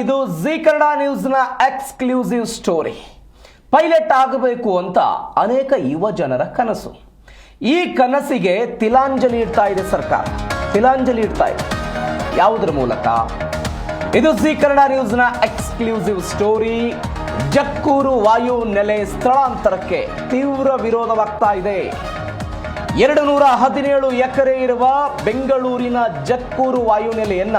ಇದು ಜಿ ಕನ್ನಡ ನ್ಯೂಸ್ನ exclusive story. Pilot ಆಗಬೇಕು ಅಂತ ಅನೇಕ ಯುವ ಜನರ ಕನಸು. ಈ ಕನಸಿಗೆ ತಿಲಾಂಜಲಿ ಇಡ್ತಾ ಇದೆ ಸರ್ಕಾರ. ತಿಲಾಂಜಲಿ ಇಡ್ತಾ ಇದೆ ಯಾವುದರ ಮೂಲಕ? ಇದು ಜಿ ಕನ್ನಡ ನ್ಯೂಸ್ನ ಎಕ್ಸ್ಕ್ಲೂಸಿವ್ ಸ್ಟೋರಿ. ಜಕ್ಕೂರು ವಾಯು ನೆಲೆ ಸ್ಥಳಾಂತರಕ್ಕೆ ತೀವ್ರ ವಿರೋಧವಾಗ್ತಾ ಇದೆ. 217 ಎಕರೆ ಇರುವ ಬೆಂಗಳೂರಿನ ಜಕ್ಕೂರು ವಾಯುನೆಲೆಯನ್ನ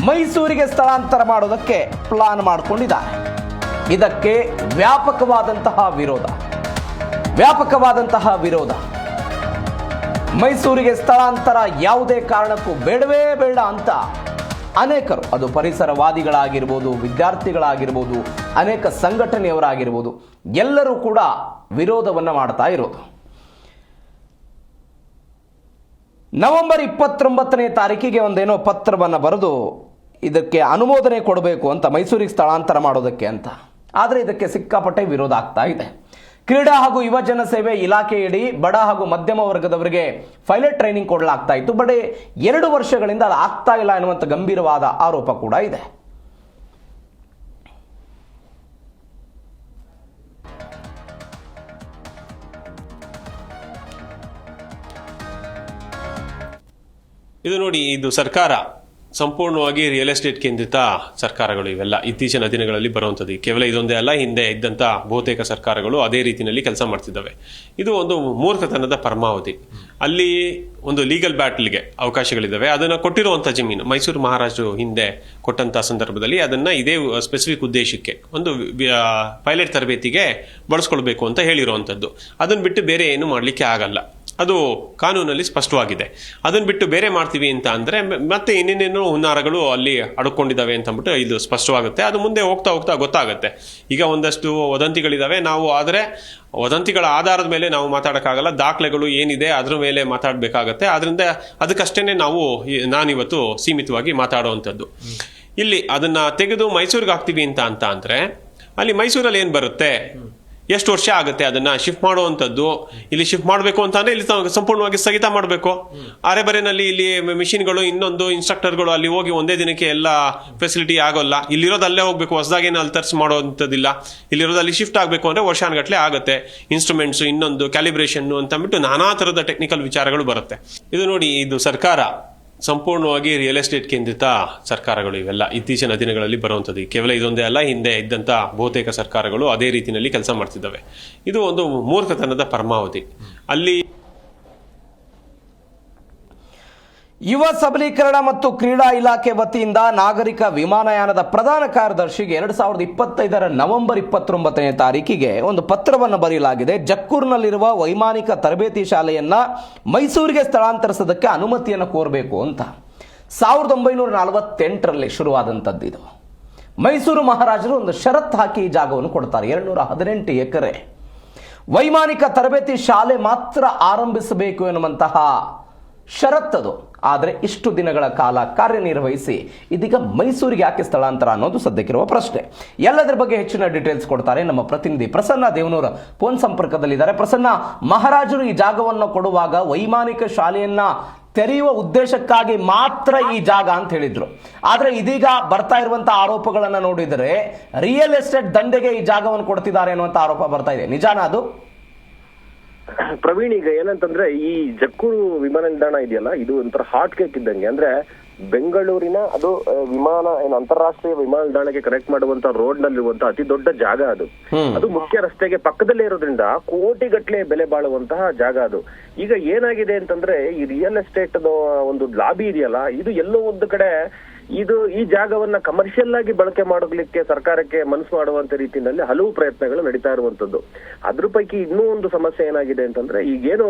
ಮೈಸೂರಿಗೆ ಸ್ಥಳಾಂತರ ಮಾಡೋದಕ್ಕೆ ಪ್ಲಾನ್ ಮಾಡಿಕೊಂಡಿದ್ದಾರೆ. ಇದಕ್ಕೆ ವ್ಯಾಪಕವಾದಂತಹ ವಿರೋಧ. ಮೈಸೂರಿಗೆ ಸ್ಥಳಾಂತರ ಯಾವುದೇ ಕಾರಣಕ್ಕೂ ಬೇಡವೇ ಬೇಡ ಅಂತ ಅನೇಕರು, ಅದು ಪರಿಸರವಾದಿಗಳಾಗಿರ್ಬೋದು, ವಿದ್ಯಾರ್ಥಿಗಳಾಗಿರ್ಬೋದು, ಅನೇಕ ಸಂಘಟನೆಯವರಾಗಿರ್ಬೋದು, ಎಲ್ಲರೂ ಕೂಡ ವಿರೋಧವನ್ನು ಮಾಡ್ತಾ ಇರೋದು. ನವೆಂಬರ್ 29ನೇ ತಾರೀಕಿಗೆ ಒಂದೇನೋ ಪತ್ರವನ್ನು ಬರೆದು ಇದಕ್ಕೆ ಅನುಮೋದನೆ ಕೊಡಬೇಕು ಅಂತ, ಮೈಸೂರಿಗೆ ಸ್ಥಳಾಂತರ ಮಾಡೋದಕ್ಕೆ ಅಂತ. ಆದರೆ ಇದಕ್ಕೆ ಸಿಕ್ಕಾಪಟ್ಟೆ ವಿರೋಧ ಆಗ್ತಾ ಇದೆ. ಕ್ರೀಡಾ ಹಾಗೂ ಯುವಜನ ಸೇವೆ ಇಲಾಖೆಯಡಿ ಬಡ ಹಾಗೂ ಮಧ್ಯಮ ವರ್ಗದವರಿಗೆ ಪೈಲಟ್ ಟ್ರೈನಿಂಗ್ ಕೊಡಲಾಗ್ತಾ ಇತ್ತು. ಬಟ್ 2 ವರ್ಷಗಳಿಂದ ಅದು ಆಗ್ತಾ ಇಲ್ಲ ಎನ್ನುವಂಥ ಗಂಭೀರವಾದ ಆರೋಪ ಕೂಡ ಇದೆ. ಇದು ನೋಡಿ, ಇದು ಸರ್ಕಾರ ಸಂಪೂರ್ಣವಾಗಿ ರಿಯಲ್ ಎಸ್ಟೇಟ್ ಕೇಂದ್ರಿತ ಸರ್ಕಾರಗಳು ಇವೆಲ್ಲ ಇತ್ತೀಚಿನ ದಿನಗಳಲ್ಲಿ ಬರುವಂಥದ್ದು. ಕೇವಲ ಇದೊಂದೇ ಅಲ್ಲ, ಹಿಂದೆ ಇದ್ದಂಥ ಬಹುತೇಕ ಸರ್ಕಾರಗಳು ಅದೇ ರೀತಿಯಲ್ಲಿ ಕೆಲಸ ಮಾಡ್ತಿದ್ದಾವೆ. ಇದು ಒಂದು ಮೂರ್ಖತನದ ಪರಮಾವಧಿ. ಅಲ್ಲಿ ಒಂದು ಲೀಗಲ್ ಬ್ಯಾಟಲ್ಗೆ ಅವಕಾಶಗಳಿದ್ದಾವೆ. ಅದನ್ನು ಕೊಟ್ಟಿರುವಂಥ ಜಮೀನು ಮೈಸೂರು ಮಹಾರಾಜರು ಹಿಂದೆ ಕೊಟ್ಟಂಥ ಸಂದರ್ಭದಲ್ಲಿ ಅದನ್ನು ಇದೇ ಸ್ಪೆಸಿಫಿಕ್ ಉದ್ದೇಶಕ್ಕೆ, ಒಂದು ಪೈಲಟ್ ತರಬೇತಿಗೆ ಬಳಸ್ಕೊಳ್ಬೇಕು ಅಂತ ಹೇಳಿರುವಂಥದ್ದು. ಅದನ್ನು ಬಿಟ್ಟು ಬೇರೆ ಏನು ಮಾಡಲಿಕ್ಕೆ ಆಗಲ್ಲ. ಅದು ಕಾನೂನಲ್ಲಿ ಸ್ಪಷ್ಟವಾಗಿದೆ. ಅದನ್ನು ಬಿಟ್ಟು ಬೇರೆ ಮಾಡ್ತೀವಿ ಅಂತ ಅಂದರೆ ಮತ್ತೆ ಇನ್ನೇನೇನೋ ಹುನ್ನಾರಗಳು ಅಲ್ಲಿ ಅಡ್ಕೊಂಡಿದ್ದಾವೆ ಅಂತ ಅಂದ್ಬಿಟ್ಟು ಇದು ಸ್ಪಷ್ಟವಾಗುತ್ತೆ. ಅದು ಮುಂದೆ ಹೋಗ್ತಾ ಗೊತ್ತಾಗುತ್ತೆ. ಈಗ ಒಂದಷ್ಟು ವದಂತಿಗಳಿದ್ದಾವೆ. ನಾವು ಆದರೆ ವದಂತಿಗಳ ಆಧಾರದ ಮೇಲೆ ನಾವು ಮಾತಾಡೋಕ್ಕಾಗಲ್ಲ. ದಾಖಲೆಗಳು ಏನಿದೆ ಅದರ ಮೇಲೆ ಮಾತಾಡಬೇಕಾಗತ್ತೆ. ಅದರಿಂದ ಅದಕ್ಕಷ್ಟೇ ನಾನಿವತ್ತು ಸೀಮಿತವಾಗಿ ಮಾತಾಡುವಂಥದ್ದು. ಇಲ್ಲಿ ಅದನ್ನು ತೆಗೆದು ಮೈಸೂರಿಗೆ ಹಾಕ್ತೀವಿ ಅಂತ ಅಂದರೆ ಅಲ್ಲಿ ಮೈಸೂರಲ್ಲಿ ಏನು ಬರುತ್ತೆ, ಎಷ್ಟು ವರ್ಷ ಆಗುತ್ತೆ ಅದನ್ನ ಶಿಫ್ಟ್ ಮಾಡುವಂಥದ್ದು. ಇಲ್ಲಿ ಶಿಫ್ಟ್ ಮಾಡಬೇಕು ಅಂತ ಅಂದ್ರೆ ಇಲ್ಲಿ ಸಂಪೂರ್ಣವಾಗಿ ಸ್ಥಗಿತ ಮಾಡಬೇಕು. ಅರೆಬರೆನಲ್ಲಿ ಇಲ್ಲಿ ಮಿಷಿನ್ಗಳು, ಇನ್ನೊಂದು ಇನ್ಸ್ಟ್ರಕ್ಟರ್ಗಳು ಅಲ್ಲಿ ಹೋಗಿ ಒಂದೇ ದಿನಕ್ಕೆ ಎಲ್ಲ ಫೆಸಿಲಿಟಿ ಆಗೋಲ್ಲ. ಇಲ್ಲಿರೋದು ಅಲ್ಲೇ ಹೋಗ್ಬೇಕು, ಹೊಸದಾಗೇನು ಅಲ್ಲಿ ತರಿಸಿ ಮಾಡೋವಂಥದ್ದಿಲ್ಲ. ಇಲ್ಲಿರೋದು ಅಲ್ಲಿ ಶಿಫ್ಟ್ ಆಗಬೇಕು ಅಂದ್ರೆ ವರ್ಷಾನುಗಟ್ಟಲೆ ಆಗುತ್ತೆ. ಇನ್ಸ್ಟ್ರೂಮೆಂಟ್ಸ್, ಇನ್ನೊಂದು ಕ್ಯಾಲಿಬ್ರೇಷನ್ ಅಂತ ಅಂದ್ಬಿಟ್ಟು ನಾನಾ ಥರದ ಟೆಕ್ನಿಕಲ್ ವಿಚಾರಗಳು ಬರುತ್ತೆ. ಇದು ನೋಡಿ, ಇದು ಸರ್ಕಾರ ಸಂಪೂರ್ಣವಾಗಿ ರಿಯಲ್ ಎಸ್ಟೇಟ್ ಕೇಂದ್ರಿತ ಸರ್ಕಾರಗಳು ಇವೆಲ್ಲ ಇತ್ತೀಚಿನ ದಿನಗಳಲ್ಲಿ ಬರುವಂಥದ್ದು. ಕೇವಲ ಇದೊಂದೇ ಅಲ್ಲ, ಹಿಂದೆ ಇದ್ದಂಥ ಬಹುತೇಕ ಸರ್ಕಾರಗಳು ಅದೇ ರೀತಿಯಲ್ಲಿ ಕೆಲಸ ಮಾಡ್ತಿದ್ದಾವೆ. ಇದು ಒಂದು ಮೂರ್ಖತನದ ಪರಮಾವಧಿ. ಅಲ್ಲಿ ಯುವ ಸಬಲೀಕರಣ ಮತ್ತು ಕ್ರೀಡಾ ಇಲಾಖೆ ವತಿಯಿಂದ ನಾಗರಿಕ ವಿಮಾನಯಾನದ ಪ್ರಧಾನ ಕಾರ್ಯದರ್ಶಿಗೆ 2025 ನವೆಂಬರ್ 29ನೇ ತಾರೀಕಿಗೆ ಒಂದು ಪತ್ರವನ್ನು ಬರೆಯಲಾಗಿದೆ. ಜಕ್ಕೂರಿನಲ್ಲಿರುವ ವೈಮಾನಿಕ ತರಬೇತಿ ಶಾಲೆಯನ್ನ ಮೈಸೂರಿಗೆ ಸ್ಥಳಾಂತರಿಸೋದಕ್ಕೆ ಅನುಮತಿಯನ್ನು ಕೋರಬೇಕು ಅಂತ. 1948ರಲ್ಲಿ ಶುರುವಾದಂಥದ್ದು ಇದು. ಮೈಸೂರು ಮಹಾರಾಜರು ಒಂದು ಷರತ್ತು ಹಾಕಿ ಈ ಜಾಗವನ್ನು ಕೊಡ್ತಾರೆ. 218 ಎಕರೆ ವೈಮಾನಿಕ ತರಬೇತಿ ಶಾಲೆ ಮಾತ್ರ ಆರಂಭಿಸಬೇಕು ಎನ್ನುವಂತಹ ಷರತ್ತದು. ಆದರೆ ಇಷ್ಟು ದಿನಗಳ ಕಾಲ ಕಾರ್ಯನಿರ್ವಹಿಸಿ ಇದೀಗ ಮೈಸೂರಿಗೆ ಯಾಕೆ ಸ್ಥಳಾಂತರ ಅನ್ನೋದು ಸದ್ಯಕ್ಕಿರುವ ಪ್ರಶ್ನೆ. ಎಲ್ಲದರ ಬಗ್ಗೆ ಹೆಚ್ಚಿನ ಡೀಟೇಲ್ಸ್ ಕೊಡ್ತಾರೆ ನಮ್ಮ ಪ್ರತಿನಿಧಿ ಪ್ರಸನ್ನ ದೇವನೂರ ಫೋನ್ ಸಂಪರ್ಕದಲ್ಲಿದ್ದಾರೆ. ಪ್ರಸನ್ನ, ಮಹಾರಾಜರು ಈ ಜಾಗವನ್ನು ಕೊಡುವಾಗ ವೈಮಾನಿಕ ಶಾಲೆಯನ್ನ ತೆರೆಯುವ ಉದ್ದೇಶಕ್ಕಾಗಿ ಮಾತ್ರ ಈ ಜಾಗ ಅಂತ ಹೇಳಿದ್ರು. ಆದ್ರೆ ಇದೀಗ ಬರ್ತಾ ಇರುವಂತಹ ಆರೋಪಗಳನ್ನ ನೋಡಿದರೆ ರಿಯಲ್ ಎಸ್ಟೇಟ್ ದಂಧೆಗೆ ಈ ಜಾಗವನ್ನು ಕೊಡ್ತಿದ್ದಾರೆ ಅನ್ನುವಂತ ಆರೋಪ ಬರ್ತಾ ಇದೆ. ನಿಜಾನ ಅದು? ಪ್ರವೀಣ್, ಈಗ ಏನಂತಂದ್ರೆ ಈ ಜಕ್ಕೂರು ವಿಮಾನ ನಿಲ್ದಾಣ ಇದೆಯಲ್ಲ, ಇದು ಒಂಥರ ಹಾಟ್ ಕೇಕ್ ಇದ್ದಂಗೆ. ಅಂದ್ರೆ ಬೆಂಗಳೂರಿನ ಅದು ವಿಮಾನ ಅಂತಾರಾಷ್ಟ್ರೀಯ ವಿಮಾನ ನಿಲ್ದಾಣಕ್ಕೆ ಕನೆಕ್ಟ್ ಮಾಡುವಂತ ರೋಡ್ ನಲ್ಲಿರುವಂತಹ ಅತಿ ದೊಡ್ಡ ಜಾಗ ಅದು. ಅದು ಮುಖ್ಯ ರಸ್ತೆಗೆ ಪಕ್ಕದಲ್ಲೇ ಇರೋದ್ರಿಂದ ಕೋಟಿಗಟ್ಟಲೆ ಬೆಲೆ ಬಾಳುವಂತಹ ಜಾಗ ಅದು. ಈಗ ಏನಾಗಿದೆ ಅಂತಂದ್ರೆ ಈ ರಿಯಲ್ ಎಸ್ಟೇಟ್ ಒಂದು ಲಾಬಿ ಇದೆಯಲ್ಲ, ಇದು ಎಲ್ಲೋ ಒಂದು ಕಡೆ ಈ ಜಾಗವನ್ನ ಕಮರ್ಷಿಯಲ್ ಆಗಿ ಬಳಕೆ ಮಾಡೋಗ್ಲಿಕ್ಕೆ ಸರ್ಕಾರಕ್ಕೆ ಮನಸ್ಸು ಮಾಡುವಂತ ರೀತಿಯಲ್ಲಿ ಹಲವು ಪ್ರಯತ್ನಗಳು ನಡೀತಾ ಇರುವಂತದ್ದು. ಅದ್ರ ಪೈಕಿ ಇನ್ನೂ ಒಂದು ಸಮಸ್ಯೆ ಏನಾಗಿದೆ ಅಂತಂದ್ರೆ, ಈಗೇನು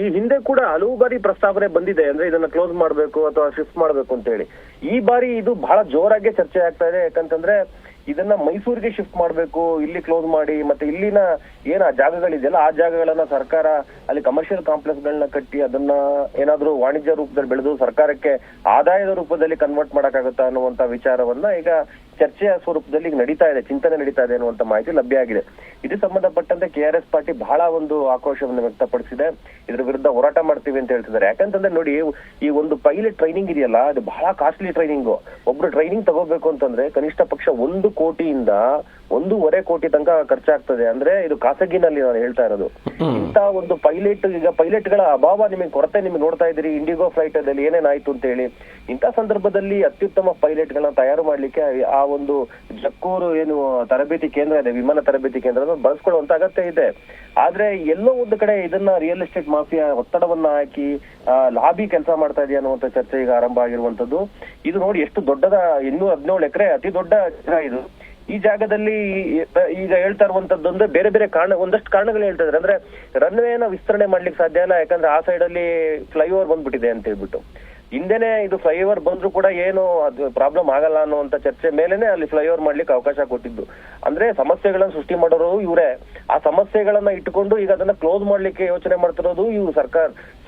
ಈ ಹಿಂದೆ ಕೂಡ ಹಲವು ಬಾರಿ ಪ್ರಸ್ತಾವನೆ ಬಂದಿದೆ, ಅಂದ್ರೆ ಇದನ್ನ ಕ್ಲೋಸ್ ಮಾಡ್ಬೇಕು ಅಥವಾ ಶಿಫ್ಟ್ ಮಾಡ್ಬೇಕು ಅಂತ ಹೇಳಿ. ಈ ಬಾರಿ ಇದು ಬಹಳ ಜೋರಾಗಿ ಚರ್ಚೆ ಆಗ್ತಾ ಇದೆ. ಯಾಕಂತಂದ್ರೆ ಇದನ್ನ ಮೈಸೂರಿಗೆ ಶಿಫ್ಟ್ ಮಾಡ್ಬೇಕು, ಇಲ್ಲಿ ಕ್ಲೋಸ್ ಮಾಡಿ, ಮತ್ತೆ ಇಲ್ಲಿನ ಏನ ಜಾಗಗಳಿದೆಯಲ್ಲ ಆ ಜಾಗಗಳನ್ನ ಸರ್ಕಾರ ಅಲ್ಲಿ ಕಮರ್ಷಿಯಲ್ ಕಾಂಪ್ಲೆಕ್ಸ್ ಗಳನ್ನ ಕಟ್ಟಿ ಅದನ್ನ ಏನಾದ್ರೂ ವಾಣಿಜ್ಯ ರೂಪದಲ್ಲಿ ಬೆಳೆದು ಸರ್ಕಾರಕ್ಕೆ ಆದಾಯದ ರೂಪದಲ್ಲಿ ಕನ್ವರ್ಟ್ ಮಾಡಕ್ಕಾಗುತ್ತಾ ಅನ್ನುವಂತ ವಿಚಾರವನ್ನ ಈಗ ಚರ್ಚೆಯ ಸ್ವರೂಪದಲ್ಲಿ ಈಗ ನಡೀತಾ ಇದೆ, ಚಿಂತನೆ ನಡೀತಾ ಇದೆ ಅನ್ನುವಂತ ಮಾಹಿತಿ ಲಭ್ಯ ಆಗಿದೆ. ಇದಕ್ಕೆ ಸಂಬಂಧಪಟ್ಟಂತೆ KRS ಪಾರ್ಟಿ ಬಹಳ ಒಂದು ಆಕ್ರೋಶವನ್ನು ವ್ಯಕ್ತಪಡಿಸಿದೆ. ಇದ್ರ ವಿರುದ್ಧ ಹೋರಾಟ ಮಾಡ್ತೀವಿ ಅಂತ ಹೇಳ್ತಿದ್ದಾರೆ. ಯಾಕಂತಂದ್ರೆ ನೋಡಿ, ಈ ಒಂದು ಪೈಲಟ್ ಟ್ರೈನಿಂಗ್ ಇದೆಯಲ್ಲ, ಅದು ಬಹಳ ಕಾಸ್ಟ್ಲಿ ಟ್ರೈನಿಂಗ್. ಒಬ್ರು ಟ್ರೈನಿಂಗ್ ತಗೋಬೇಕು ಅಂತಂದ್ರೆ ಕನಿಷ್ಠ ಪಕ್ಷ 1 ಕೋಟಿಯಿಂದ 1.5 ಕೋಟಿ ತನಕ ಖರ್ಚಾಗ್ತದೆ. ಅಂದ್ರೆ ಇದು ಖಾಸಗಿನಲ್ಲಿ ನಾನು ಹೇಳ್ತಾ ಇರೋದು. ಇಂತ ಒಂದು ಈಗ ಪೈಲಟ್ ಗಳ ಅಭಾವ, ನಿಮಗೆ ಕೊರತೆ ನಿಮಗೆ ನೋಡ್ತಾ ಇದ್ದೀರಿ ಇಂಡಿಗೋ ಫ್ಲೈಟ್ ಅಲ್ಲಿ ಏನೇನಾಯ್ತು ಅಂತ ಹೇಳಿ. ಇಂಥ ಸಂದರ್ಭದಲ್ಲಿ ಅತ್ಯುತ್ತಮ ಪೈಲಟ್ ಗಳನ್ನ ತಯಾರು ಮಾಡ್ಲಿಕ್ಕೆ ಆ ಒಂದು ಜಕ್ಕೂರು ಏನು ತರಬೇತಿ ಕೇಂದ್ರ ಇದೆ, ವಿಮಾನ ತರಬೇತಿ ಕೇಂದ್ರ ಬಳಸ್ಕೊಳ್ಳುವಂತ ಅಗತ್ಯ ಇದೆ. ಆದ್ರೆ ಎಲ್ಲೋ ಒಂದು ಕಡೆ ಇದನ್ನ ರಿಯಲ್ ಎಸ್ಟೇಟ್ ಮಾಫಿಯಾ ಒತ್ತಡವನ್ನ ಹಾಕಿ ಲಾಬಿ ಕೆಲಸ ಮಾಡ್ತಾ ಇದೆಯಾ ಅನ್ನುವಂತ ಚರ್ಚೆ ಈಗ ಆರಂಭ ಆಗಿರುವಂತದ್ದು. ಇದು ನೋಡಿ ಎಷ್ಟು ದೊಡ್ಡದ 217 ಎಕರೆ ಅತಿ ದೊಡ್ಡ ಜಾಗ ಇದು. ಈ ಜಾಗದಲ್ಲಿ ಈಗ ಹೇಳ್ತಾ ಇರುವಂತದ್ದು ಅಂದ್ರೆ ಬೇರೆ ಬೇರೆ ಒಂದಷ್ಟು ಕಾರಣಗಳು ಹೇಳ್ತಾ ಇದ್ದಾರೆ. ಅಂದ್ರೆ ರನ್ವೇನ ವಿಸ್ತರಣೆ ಮಾಡ್ಲಿಕ್ಕೆ ಸಾಧ್ಯ ಇಲ್ಲ, ಯಾಕಂದ್ರೆ ಆ ಸೈಡ್ ಅಲ್ಲಿ ಫ್ಲೈಓವರ್ ಬಂದ್ಬಿಟ್ಟಿದೆ ಅಂತ ಹೇಳ್ಬಿಟ್ಟು. ಹಿಂದೆನೆ ಇದು ಫ್ಲೈಓವರ್ ಬಂದ್ರು ಕೂಡ ಏನು ಅದು ಪ್ರಾಬ್ಲಮ್ ಆಗಲ್ಲ ಅನ್ನುವಂತ ಚರ್ಚೆ ಮೇಲೆನೆ ಅಲ್ಲಿ ಫ್ಲೈಓವರ್ ಮಾಡ್ಲಿಕ್ಕೆ ಅವಕಾಶ ಕೊಟ್ಟಿದ್ದು. ಅಂದ್ರೆ ಸಮಸ್ಯೆಗಳನ್ನ ಸೃಷ್ಟಿ ಮಾಡೋರು ಇವರೇ. ಆ ಸಮಸ್ಯೆಗಳನ್ನ ಇಟ್ಟುಕೊಂಡು ಈಗ ಅದನ್ನ ಕ್ಲೋಸ್ ಮಾಡ್ಲಿಕ್ಕೆ ಯೋಚನೆ ಮಾಡ್ತಿರೋದು ಇವ್ರು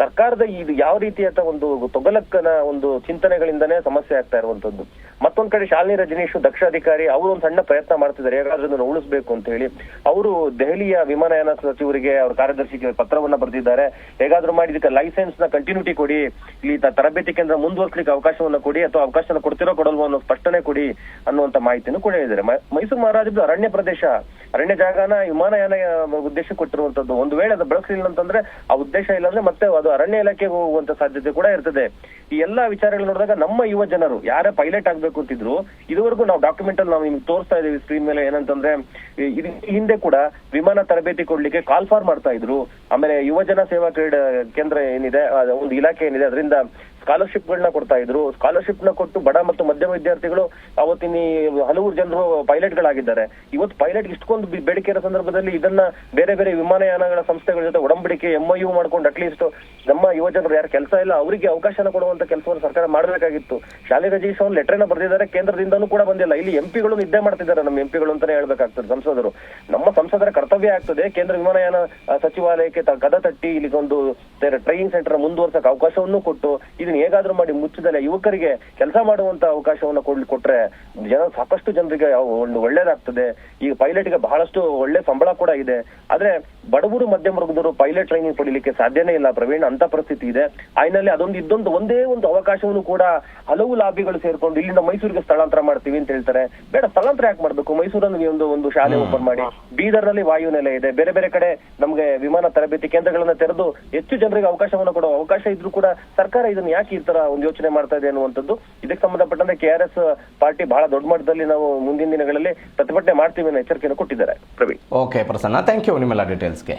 ಸರ್ಕಾರದ ಇದು ಯಾವ ರೀತಿಯಾದ ಒಂದು ತೊಗಲಕ್ಕನ ಒಂದು ಚಿಂತನೆಗಳಿಂದಾನೇ ಸಮಸ್ಯೆ ಆಗ್ತಾ ಇರುವಂತದ್ದು. ಮತ್ತೊಂದ್ ಕಡೆ ಶಾಲಿನಿ ರಜನೀಶ್ ದಕ್ಷ ಅಧಿಕಾರಿ ಅವರು ಒಂದು ಸಣ್ಣ ಪ್ರಯತ್ನ ಮಾಡ್ತಿದ್ದಾರೆ ಹೇಗಾದ್ರೂ ಇದನ್ನ ಉಳಿಸ್ಬೇಕು ಅಂತ ಹೇಳಿ. ಅವರು ದೆಹಲಿಯ ವಿಮಾನಯಾನ ಸಚಿವರಿಗೆ ಅವ್ರ ಕಾರ್ಯದರ್ಶಿಗೆ ಪತ್ರವನ್ನ ಬರೆದಿದ್ದಾರೆ. ಹೇಗಾದ್ರೂ ಮಾಡಿ ಇದಕ್ಕೆ ಲೈಸೆನ್ಸ್ ನ ಕಂಟಿನ್ಯೂಟಿ ಕೊಡಿ, ಇಲ್ಲಿ ತರಬೇತಿ ಕೇಂದ್ರ ಮುಂದುವರ್ಸ್ಲಿಕ್ಕೆ ಅವಕಾಶವನ್ನ ಕೊಡಿ, ಅಥವಾ ಅವಕಾಶನ ಕೊಡ್ತಿರೋ ಕೊಡಲ್ವೋ ಅನ್ನೋ ಸ್ಪಷ್ಟನೆ ಕೊಡಿ ಅನ್ನುವಂತ ಮಾಹಿತಿಯನ್ನು ಕೂಡ ಹೇಳಿದ್ದಾರೆ. ಮೈಸೂರು ಮಹಾರಾಜದ್ದು ಅರಣ್ಯ ಪ್ರದೇಶ, ಅರಣ್ಯ ಜಾಗನ ವಿಮಾನಯಾನ ಉದ್ದೇಶ ಕೊಟ್ಟಿರುವಂತದ್ದು. ಒಂದು ವೇಳೆ ಅದು ಬಳಸಲಿಲ್ಲ ಅಂತಂದ್ರೆ ಆ ಉದ್ದೇಶ ಇಲ್ಲಾಂದ್ರೆ ಮತ್ತೆ ಅದು ಅರಣ್ಯ ಇಲಾಖೆಗೆ ಹೋಗುವಂತ ಸಾಧ್ಯತೆ ಕೂಡ ಇರ್ತದೆ. ಈ ಎಲ್ಲಾ ವಿಚಾರಗಳು ನೋಡಿದಾಗ ನಮ್ಮ ಯುವ ಜನರು ಯಾರೇ ಪೈಲಟ್ ಆಗ್ಬೇಕು ಅಂತಿದ್ರು, ಇದುವರೆಗೂ ನಾವು ಡಾಕ್ಯುಮೆಂಟ್ ಅಲ್ಲಿ ನಾವು ನಿಮ್ಗೆ ತೋರಿಸ್ತಾ ಇದೀವಿ ಸ್ಕ್ರೀನ್ ಮೇಲೆ, ಏನಂತಂದ್ರೆ ಹಿಂದೆ ಕೂಡ ವಿಮಾನ ತರಬೇತಿ ಕೊಡ್ಲಿಕ್ಕೆ ಕಾಲ್ ಫಾರ್ ಮಾಡ್ತಾ ಇದ್ರು. ಆಮೇಲೆ ಯುವಜನ ಸೇವಾ ಕ್ರೀಡಾ ಕೇಂದ್ರ ಏನಿದೆ, ಒಂದು ಇಲಾಖೆ ಏನಿದೆ, ಅದರಿಂದ ಸ್ಕಾಲರ್ಶಿಪ್ ಗಳನ್ನ ಕೊಡ್ತಾ ಇದ್ರು. ಸ್ಕಾಲರ್ಶಿಪ್ ನ ಕೊಟ್ಟು ಬಡ ಮತ್ತು ಮಧ್ಯಮ ವಿದ್ಯಾರ್ಥಿಗಳು ಅವತ್ತಿನ ಹಲವು ಜನರು ಪೈಲಟ್ ಗಳಾಗಿದ್ದಾರೆ. ಇವತ್ತು ಪೈಲಟ್ ಇಷ್ಟೊಂದು ಬೇಡಿಕೆ ಇರೋ ಸಂದರ್ಭದಲ್ಲಿ ಇದನ್ನ ಬೇರೆ ಬೇರೆ ವಿಮಾನಯಾನಗಳ ಸಂಸ್ಥೆಗಳ ಜೊತೆ ಒಡಂಬಡಿಕೆ MOU ಮಾಡ್ಕೊಂಡು ಅಟ್ಲೀಸ್ಟ್ ನಮ್ಮ ಯುವಜನರು ಯಾರು ಕೆಲಸ ಇಲ್ಲ ಅವರಿಗೆ ಅವಕಾಶನ ಕೊಡುವಂತ ಕೆಲಸವನ್ನು ಸರ್ಕಾರ ಮಾಡಬೇಕಾಗಿತ್ತು. ಶಾಲೆ ರಜೀಶ್ ಅವ್ರು ಲೆಟರ್ನ ಬರೆದಿದ್ದಾರೆ, ಕೇಂದ್ರದಿಂದನೂ ಕೂಡ ಬಂದಿಲ್ಲ. ಇಲ್ಲಿ ಎಂಪಿಗಳು ನಿದ್ದೆ ಮಾಡ್ತಿದ್ದಾರೆ, ನಮ್ಮ ಎಂಪಿಗಳು ಅಂತಾನೆ ಹೇಳ್ಬೇಕಾಗ್ತದೆ, ಸಂಸದರು. ನಮ್ಮ ಸಂಸದರ ಕರ್ತವ್ಯ ಆಗ್ತದೆ ಕೇಂದ್ರ ವಿಮಾನಯಾನ ಸಚಿವಾಲಯಕ್ಕೆ ಕದ ತಟ್ಟಿ ಇಲ್ಲಿ ಒಂದು ಟ್ರೈನಿಂಗ್ ಸೆಂಟರ್ ಮುಂದುವರ್ಸಕ್ ಅವಕಾಶವನ್ನು ಕೊಟ್ಟು ಇದನ್ನ ಹೇಗಾದ್ರೂ ಮಾಡಿ ಮುಚ್ಚಿದಲೆ ಯುವಕರಿಗೆ ಕೆಲಸ ಮಾಡುವಂತ ಅವಕಾಶವನ್ನ ಕೊಟ್ರೆ ಸಾಕಷ್ಟು ಜನರಿಗೆ ಒಂದು ಒಳ್ಳೇದಾಗ್ತದೆ. ಈಗ ಪೈಲಟ್ಗೆ ಬಹಳಷ್ಟು ಒಳ್ಳೆ ಸಂಬಳ ಕೂಡ ಇದೆ. ಆದ್ರೆ ಬಡವರು ಮಧ್ಯಮ ವರ್ಗದವರು ಪೈಲಟ್ ಟ್ರೈನಿಂಗ್ ಪಡಿಲಿಕ್ಕೆ ಸಾಧ್ಯನೇ ಇಲ್ಲ ಪ್ರವೀಣ್, ಅಂತ ಪರಿಸ್ಥಿತಿ ಇದೆ. ಆಯ್ನಲ್ಲಿ ಒಂದೇ ಒಂದು ಅವಕಾಶವನ್ನು ಕೂಡ ಹಲವು ಲಾಬಿಗಳು ಸೇರ್ಕೊಂಡು ಇಲ್ಲಿಂದ ಮೈಸೂರಿಗೆ ಸ್ಥಳಾಂತರ ಮಾಡ್ತೀವಿ ಅಂತ ಹೇಳ್ತಾರೆ. ಬೇಡ, ಸ್ಥಳಾಂತರ ಯಾಕೆ ಮಾಡ್ಬೇಕು? ಮೈಸೂರಲ್ಲಿ ಒಂದು ಶಾಲೆ ಓಪನ್ ಮಾಡಿ, ಬೀದರ್ನಲ್ಲಿ ವಾಯುನೆಲೆ ಇದೆ, ಬೇರೆ ಬೇರೆ ಕಡೆ ನಮ್ಗೆ ವಿಮಾನ ತರಬೇತಿ ಕೇಂದ್ರಗಳನ್ನ ತೆರೆದು ಹೆಚ್ಚು ಜನರಿಗೆ ಅವಕಾಶವನ್ನು ಕೊಡುವ ಅವಕಾಶ ಇದ್ರೂ ಕೂಡ ಸರ್ಕಾರ ಇದನ್ನ ಯಾಕೆ ಈ ತರ ಒಂದು ಯೋಚನೆ ಮಾಡ್ತಾ ಇದೆ ಅನ್ನುವಂಥದ್ದು. ಇದಕ್ಕೆ ಸಂಬಂಧಪಟ್ಟಂತೆ KRS ಪಾರ್ಟಿ ಬಹಳ ದೊಡ್ಡ ಮಟ್ಟದಲ್ಲಿ ನಾವು ಮುಂದಿನ ದಿನಗಳಲ್ಲಿ ಪ್ರತಿಭಟನೆ ಮಾಡ್ತೀವಿ ಅನ್ನೋ ಎಚ್ಚರಿಕೆಯನ್ನು ಕೊಟ್ಟಿದ್ದಾರೆ. Praveen. Okay Prasanna, thank you ನಿಮ್ಮೆಲ್ಲ ಡೀಟೇಲ್ಸ್ಗೆ.